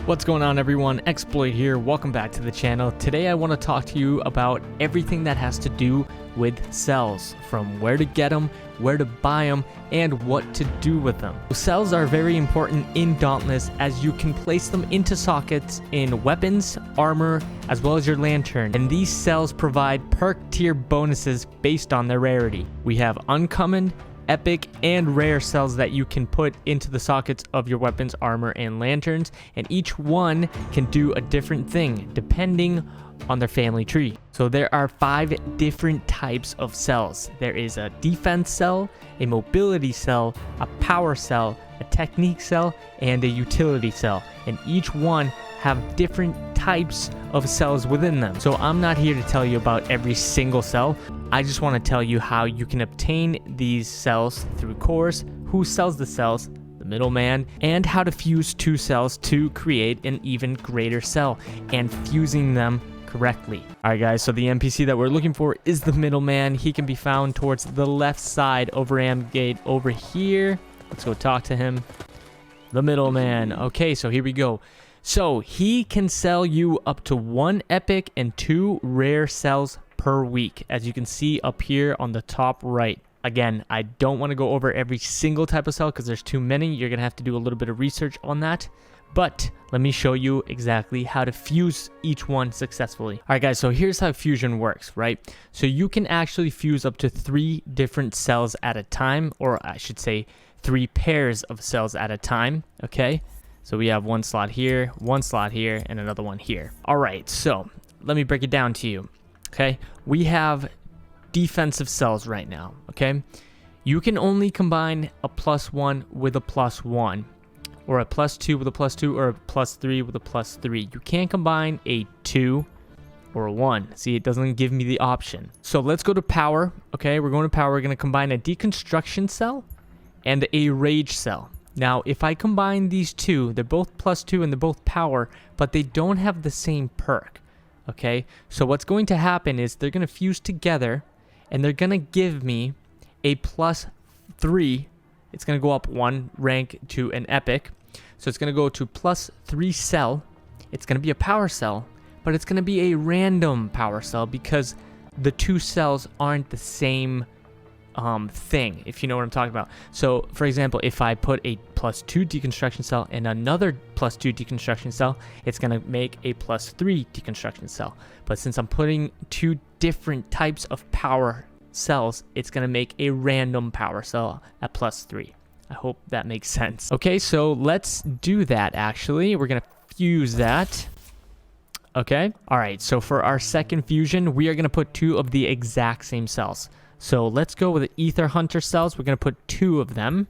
What's going on, everyone? Xploit here. Welcome back to the channel. Today I want to talk to you about everything that has to do with cells, from where to get them, where to buy them, and what to do with them. Cells are very important in Dauntless as you can place them into sockets in weapons, armor, as well as your lantern, and these cells provide perk tier bonuses based on their rarity. We have uncommon, epic, and rare cells that you can put into the sockets of your weapons, armor, and lanterns, and each one can do a different thing depending on their family tree. So there are 5 different types of cells. There is a defense cell, a mobility cell, a power cell, a technique cell, and a utility cell, and each one have different types of cells within them. So I'm not here to tell you about every single cell. I just want to tell you how you can obtain these cells through cores, who sells the cells, the middleman, and how to fuse 2 cells to create an even greater cell and fusing them correctly. Alright guys, so the NPC that we're looking for is the middleman. He can be found towards the left side over Gate over here. Let's go talk to him. The middleman. Okay, so here we go. So he can sell you up to 1 epic and 2 rare cells per week, as you can see up here on the top right. Again, I don't want to go over every single type of cell because there's too many. You're going to have to do a little bit of research on that. But let me show you exactly how to fuse each one successfully. All right, guys, so here's how fusion works, right? So you can actually fuse up to 3 different cells at a time, or I should say 3 pairs of cells at a time, okay? So we have 1 slot here, 1 slot here, and another one here. All right, so let me break it down to you, okay? We have defensive cells right now, okay? You can only combine a +1 with a +1, or a +2 with a +2, or a +3 with a +3. You can't combine a 2 or a 1. See, it doesn't give me the option. So let's go to power, okay? We're going to power. We're going to combine a deconstruction cell and a rage cell. Now, if I combine these 2, they're both +2 and they're both power, but they don't have the same perk, okay? So what's going to happen is they're going to fuse together, and they're going to give me a +3. It's going to go up 1 rank to an epic. So it's going to go to +3 cell. It's going to be a power cell, but it's going to be a random power cell because the 2 cells aren't the same thing, if you know what I'm talking about. So for example, if I put a +2 deconstruction cell and another +2 deconstruction cell, it's going to make a +3 deconstruction cell. But since I'm putting 2 different types of power cells, it's going to make a random power cell at +3. I hope that makes sense. Okay, so let's do that. Actually, we're going to fuse that. Okay, all right, so for our second fusion, we are going to put 2 of the exact same cells. So let's go with the Ether Hunter cells. We're going to put 2 of them.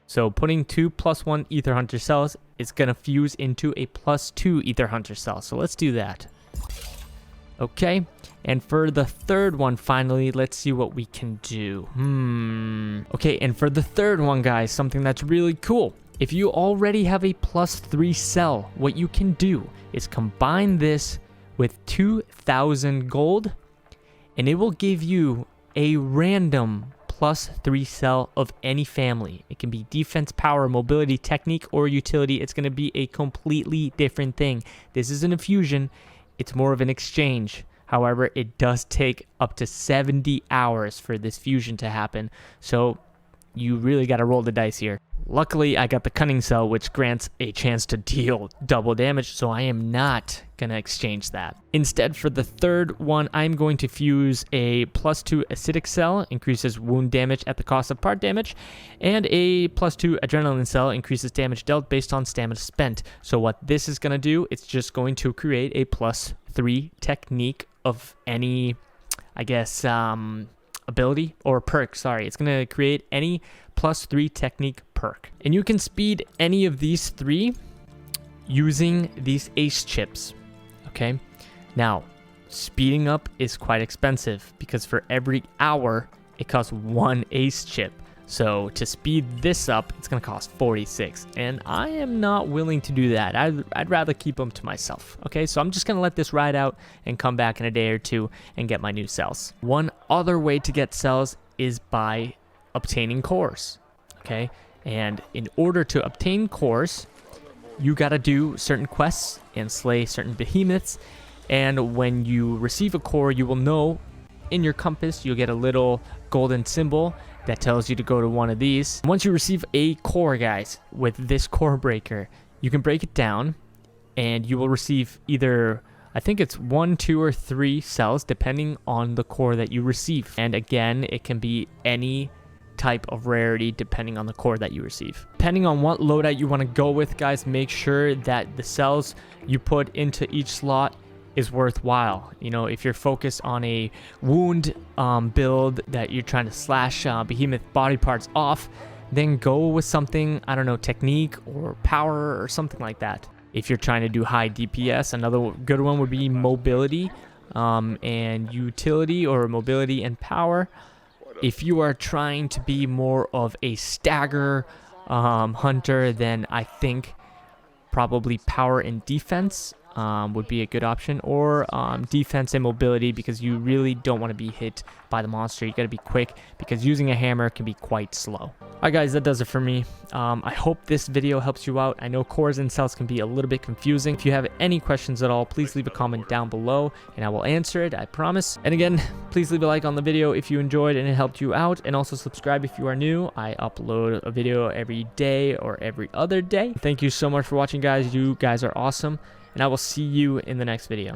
So putting 2 +1 Ether Hunter cells is going to fuse into a +2 Ether Hunter cell. So let's do that. Okay, and for the third one, finally, let's see what we can do. Okay, and for the third one, guys, something that's really cool. If you already have a +3 cell, what you can do is combine this with 2,000 gold, and it will give you a random +3 cell of any family. It can be defense, power, mobility, technique, or utility. It's going to be a completely different thing. This isn't a fusion. It's more of an exchange. However, it does take up to 70 hours for this fusion to happen. So you really got to roll the dice here. Luckily, I got the cunning cell, which grants a chance to deal double damage, so I am not going to exchange that. Instead, for the third one, I'm going to fuse a +2 acidic cell, increases wound damage at the cost of part damage, and a +2 adrenaline cell, increases damage dealt based on stamina spent. So what this is going to do, it's just going to create a +3 technique of any, I guess, ability or perk. Sorry, it's going to create any +3 technique perk, and you can speed any of these 3 using these ace chips. Okay, now speeding up is quite expensive because for every hour it costs 1 ace chip. So to speed this up, it's going to cost 46, and I am not willing to do that. I'd rather keep them to myself. Okay, so I'm just going to let this ride out and come back in a day or 2 and get my new cells. One other way to get cells is by obtaining cores. Okay, and in order to obtain cores, you gotta do certain quests and slay certain behemoths, and when you receive a core, you will know in your compass you'll get a little golden symbol that tells you to go to one of these. Once you receive a core, guys, with this core breaker, you can break it down and you will receive either, I think it's 1, 2, or 3 cells depending on the core that you receive. And again, it can be any type of rarity depending on the core that you receive. Depending on what loadout you want to go with, guys, make sure that the cells you put into each slot is worthwhile. You know, if you're focused on a wound build that you're trying to slash behemoth body parts off, then go with something, I don't know, technique or power or something like that. If you're trying to do high DPS, another good one would be mobility and utility, or mobility and power. If you are trying to be more of a stagger hunter, then I think probably power and defense would be a good option, or defense and mobility, because you really don't want to be hit by the monster. You got to be quick because using a hammer can be quite slow. Alright guys, that does it for me. I hope this video helps you out. I know cores and cells can be a little bit confusing. If you have any questions at all, please leave a comment down below and I will answer it, I promise. And again, please leave a like on the video if you enjoyed and it helped you out, and also subscribe if you are new. I upload a video every day or every other day. Thank you so much for watching, guys. You guys are awesome, and I will see you in the next video.